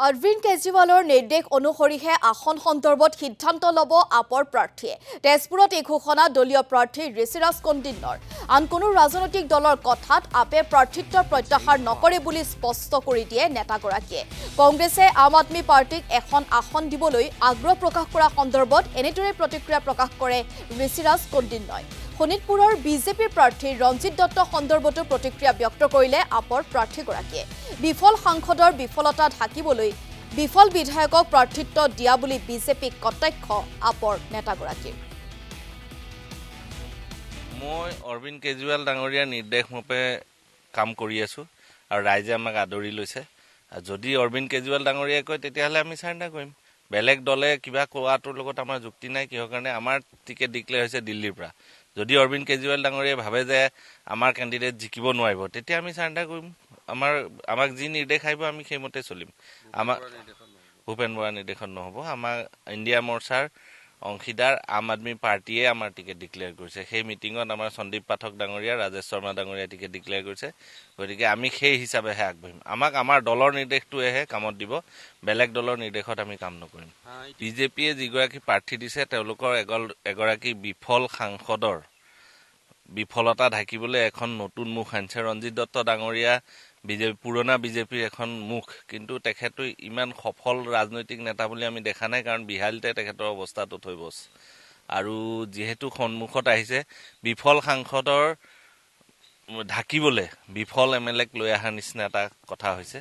অৰবিন্দ কেজৰিৱালৰ নিৰ্দেশ অনুসৰিহে আসন সন্দৰ্ভত সিদ্ধান্ত ল'ব আপৰ প্ৰাৰ্থীয়ে তেজপুৰত এই ঘোষণা দলীয় প্ৰাৰ্থী ঋষিৰাজ কণ্ডিন্যৰ আন কোনো ৰাজনৈতিক দলৰ কথাত আপে প্ৰাৰ্থিত্বৰ প্ৰত্যাহাৰ নকৰে বুলি স্পষ্ট কৰি দিয়ে নেতাগৰাকীয়ে কংগ্ৰেছে আম আদমি পাৰ্টিক এখন আসন দিবলৈ আগ্ৰহ প্ৰকাশ কৰা সন্দৰ্ভত এনেদৰে প্ৰতিক্ৰিয়া প্ৰকাশ কৰে ঋষিৰাজ কণ্ডিন্যই শোণিতপুৰৰ বিজেপিৰ প্ৰাৰ্থী ৰঞ্জিত দত্ত সন্দৰ্ভতো প্ৰতিক্ৰিয়া ব্যক্ত কৰিলে আপৰ প্ৰাৰ্থীগৰাকীয়ে বিফল সাংসদৰ বিফলতা ঢাকিবলৈ বিফল বিধায়কক প্ৰাৰ্থিত্ব দিয়া বুলি বিজেপিক কটাক্ষ আপৰ নেতাগৰাকীৰ মই অৰবিন্দ কেজৰিৱাল ডাঙৰীয়াৰ নিৰ্দেশ মতে কাম কৰি আছো আৰু ৰাইজে আমাক আদৰি লৈছে যদি অৰবিন্দ কেজৰিৱাল ডাঙৰীয়াই কয় তেতিয়াহ'লে আমি চাৰেণ্ডাৰ কৰিম বেলেগ দলে কিবা কোৱাটোৰ লগত আমাৰ যুক্তি নাই কিহৰ কাৰণে আমাৰ টিকেট ডিক্লেয়াৰ হৈছে দিল্লীৰ পৰা যদি অৰবিন্দ কেজৰিৱাল ডাঙৰীয়াই ভাবে যে আমাৰ কেণ্ডিডেট জিকিব নোৱাৰিব তেতিয়া আমি চাৰেণ্ডাৰ কৰিম আমাক যি নিৰ্দেশ আহিব আমি সেইমতে চলিম আমাৰ ভূপেন বৰাৰ নিৰ্দেশত নহ'ব আমাৰ ইণ্ডিয়া মৰ্চাৰ অংশীদাৰ আম আদমি পাৰ্টিয়ে আমাৰ টিকেট ডিক্লেয়াৰ কৰিছে সেই মিটিঙত আমাৰ সন্দীপ পাঠক ডাঙৰীয়া ৰাজেশ শৰ্মা ডাঙৰীয়া টিকেট ডিক্লেয়াৰ কৰিছে গতিকে আমি সেই হিচাপেহে আগবাঢ়িম আমাক আমাৰ দলৰ নিৰ্দেশটোৱেহে কামত দিব বেলেগ দলৰ নিৰ্দেশত আমি কাম নকৰিম বিজেপিয়ে যিগৰাকী প্ৰাৰ্থী দিছে তেওঁলোকৰ এগৰাকী বিফল সাংসদৰ বিফলতা ঢাকিবলৈ এখন নতুন মুখ আনিছে ৰঞ্জিত দত্ত ডাঙৰীয়া পুৰণা বিজেপিৰ এখন মুখ কিন্তু তেখেতো ইমান সফল ৰাজনৈতিক নেতা বুলি আমি দেখা নাই কাৰণ বিহালীতে তেখেতৰ অৱস্থাটো থৈ বছ আৰু যিহেতু সন্মুখত আহিছে বিফল সাংসদৰ ঢাকিবলৈ বিফল এম এল এক লৈ অহাৰ নিচিনা এটা কথা হৈছে